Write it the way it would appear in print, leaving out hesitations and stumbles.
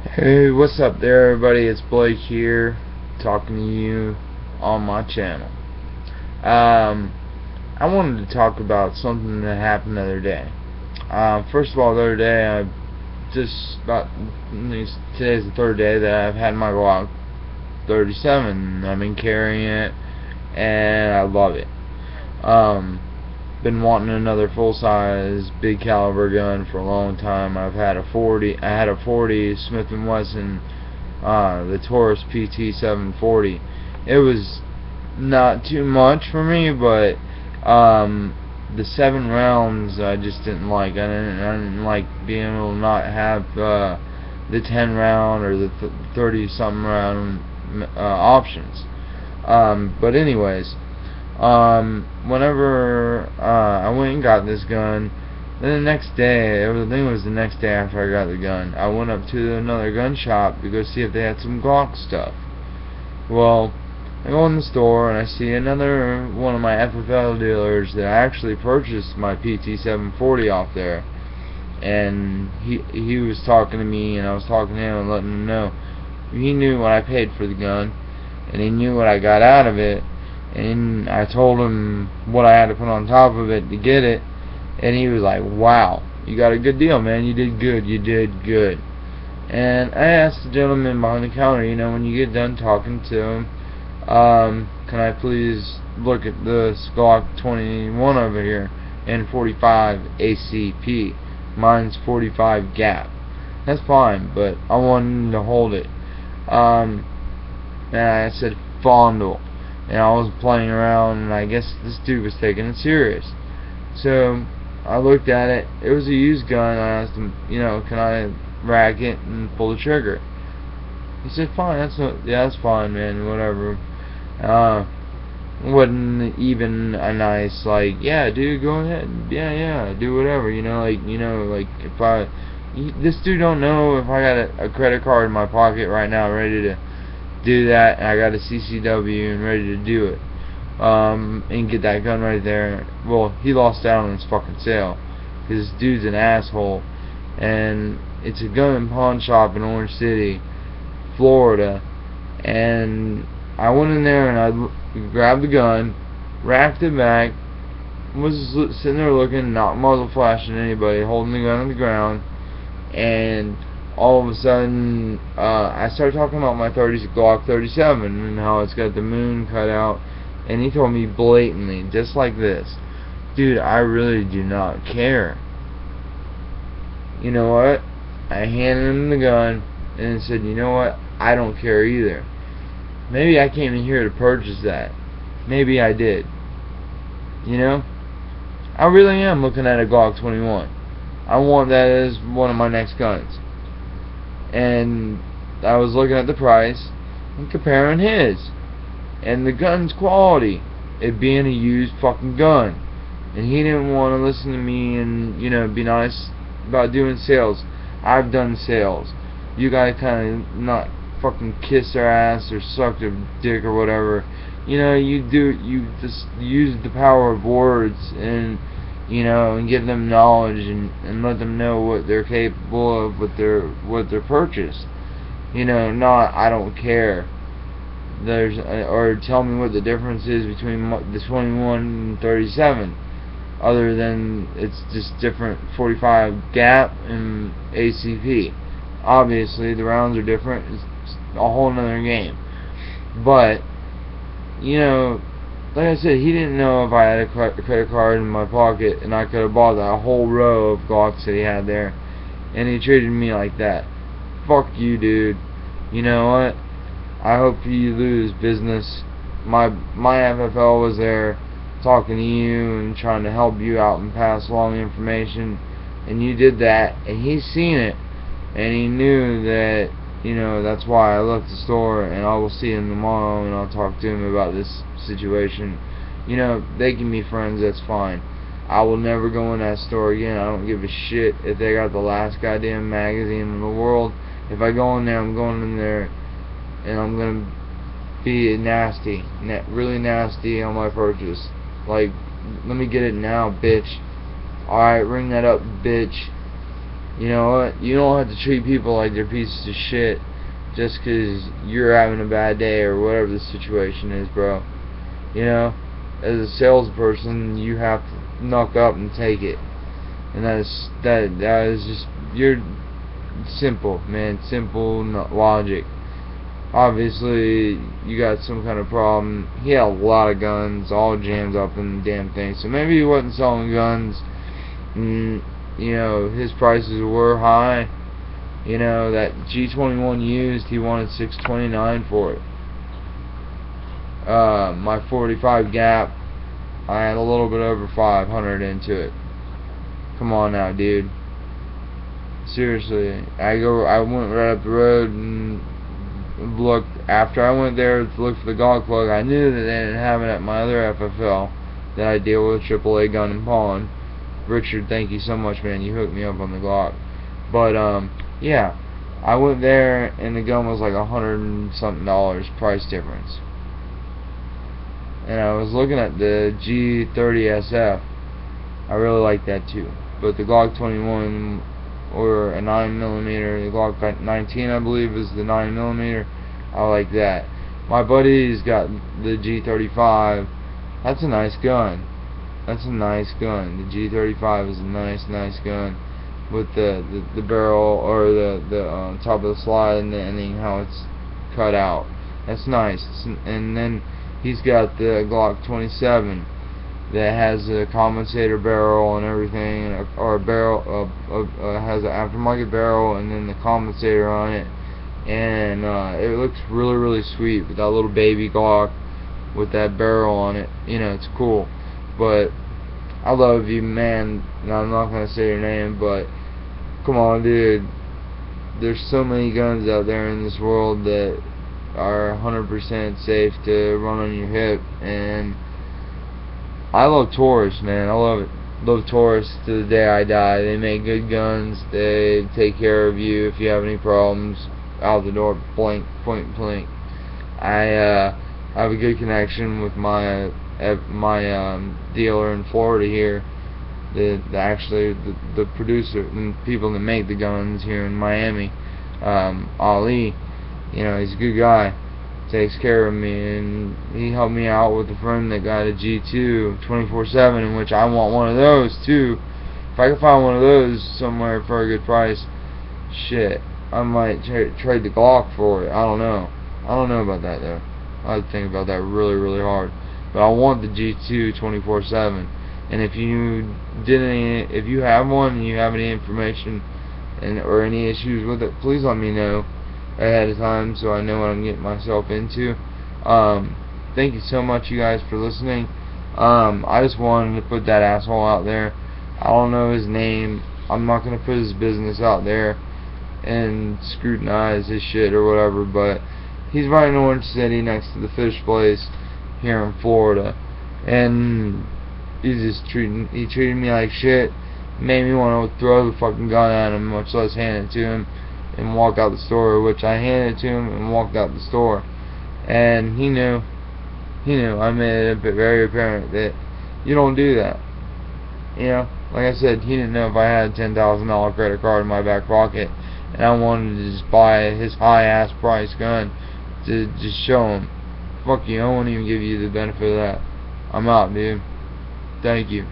Hey, what's up there, everybody? It's Blake here, talking to you on my channel. Um, I wanted to talk about something that happened the other day. First of all, the other day, today's the third day that I've had my Glock 37. I've been carrying it, and I love it. Um, been wanting another full-size, big caliber gun for a long time. I had a 40 Smith & Wesson, the Taurus PT 740. It was not too much for me, but the 7 rounds I just didn't like. I didn't like being able to not have the 10 round or the 30 something round options. But anyways, whenever I went and got this gun, then the next day, I think it was the next day after I got the gun, I went up to another gun shop to go see if they had some Glock stuff. Well, I go in the store and I see another one of my FFL dealers that I actually purchased my PT 740 off there, and he was talking to me and I was talking to him and letting him know he knew what I paid for the gun and he knew what I got out of it, and I told him what I had to put on top of it to get it, and he was like, wow, you got a good deal, man, you did good. And I asked the gentleman behind the counter, when you get done talking to him, can I please look at the Glock 21 over here and 45 ACP? Mine's 45 gap. That's fine, but I want him to hold it. And I said fondle, and I was playing around, and I guess this dude was taking it serious. So I looked at it. It was a used gun. I asked him, can I rack it and pull the trigger? He said, fine. That's fine, man. Whatever. Wasn't even a nice yeah, dude, go ahead. Yeah, do whatever. This dude don't know if I got a credit card in my pocket right now, ready to do that, and I got a CCW and ready to do it, and get that gun right there. Well, he lost out on his fucking sale because this dude's an asshole, and it's a gun and pawn shop in Orange City, Florida, and I went in there and I grabbed the gun, racked it back, was sitting there looking, not muzzle flashing anybody, holding the gun on the ground, and all of a sudden, I started talking about my Glock 37 and how it's got the moon cut out, and he told me blatantly, just like this, dude, I really do not care. You know what? I handed him the gun and said, you know what? I don't care either. Maybe I came in here to purchase that. Maybe I did. I really am looking at a Glock 21. I want that as one of my next guns. And I was looking at the price and comparing his and the gun's quality, it being a used fucking gun, and he didn't want to listen to me and be nice about doing sales. I've done sales. You gotta kind of not fucking kiss their ass or suck their dick or whatever. You just use the power of words and give them knowledge and let them know what they're capable of with their purchase. Not I don't care. Or tell me what the difference is between the 21 and 37, other than it's just different 45 gap and ACP. Obviously, the rounds are different. It's a whole nother game. But like I said, he didn't know if I had a credit card in my pocket and I could have bought that whole row of Glocks that he had there, and he treated me like that. Fuck you, dude. You know what? I hope you lose business. My FFL was there talking to you and trying to help you out and pass along information, and you did that, and he's seen it, and he knew that that's why I left the store, and I will see him tomorrow and I'll talk to him about this situation. They can be friends, that's fine. I will never go in that store again. I don't give a shit if they got the last goddamn magazine in the world. If I go in there, I'm going in there and I'm gonna be nasty, really nasty on my purchase. Like, let me get it now, bitch. Alright, ring that up, bitch. You know what? You don't have to treat people like they're pieces of shit just 'cause you're having a bad day or whatever the situation is, bro. You know, as a salesperson, you have to knuck up and take it, and that is just you're simple, man. Simple logic. Obviously, you got some kind of problem. He had a lot of guns, all jammed up in the damn thing. So maybe he wasn't selling guns. You know, his prices were high. You know, that G21 used, he wanted $629 for it. My 45 Gap, I had a little bit over 500 into it. Come on now, dude. Seriously, I went right up the road and looked. After I went there to look for the Glock plug, I knew that they didn't have it at my other FFL that I deal with, AAA Gun and Pawn. Richard, thank you so much, man. You hooked me up on the Glock. But yeah, I went there and the gun was like $100 and something price difference. And I was looking at the G30SF. I really like that too. But the Glock 21 or a 9mm, the Glock 19 I believe is the 9mm. I like that. My buddy's got the G35. That's a nice gun. That's a nice gun. The G35 is a nice gun with the barrel or the top of the slide and the ending, how it's cut out. That's nice. And then he's got the Glock 27 that has a compensator barrel and everything, or a barrel has an aftermarket barrel and then the compensator on it, and it looks really sweet with that little baby Glock with that barrel on it. You know, it's cool. But I love you, man. And I'm not gonna say your name, but come on, dude. There's so many guns out there in this world that are 100% safe to run on your hip, and I love Taurus, man. I love it. Love Taurus to the day I die. They make good guns. They take care of you if you have any problems. Out the door, blank, point blank. I have a good connection with my dealer in Florida here. The producer and people that make the guns here in Miami, Ali. You know, he's a good guy. Takes care of me, and he helped me out with a friend that got a G2 24/7, in which I want one of those too. If I can find one of those somewhere for a good price, shit, I might trade the Glock for it. I don't know about that though. I have to think about that really hard. But I want the G2 24/7. And if you have one and you have any information or any issues with it, please let me know ahead of time so I know what I'm getting myself into. Thank you so much, you guys, for listening. I just wanted to put that asshole out there. I don't know his name. I'm not gonna put his business out there and scrutinize his shit or whatever, but he's right in Orange City next to the fish place here in Florida, and he treated me like shit. Made me want to throw the fucking gun at him, much less hand it to him and walk out the store, which I handed it to him and walked out the store. And he knew. I made it very apparent that you don't do that. You know, like I said, he didn't know if I had a $10,000 credit card in my back pocket, and I wanted to just buy his high-ass price gun to just show him. Fuck you, I won't even give you the benefit of that. I'm out, dude. Thank you.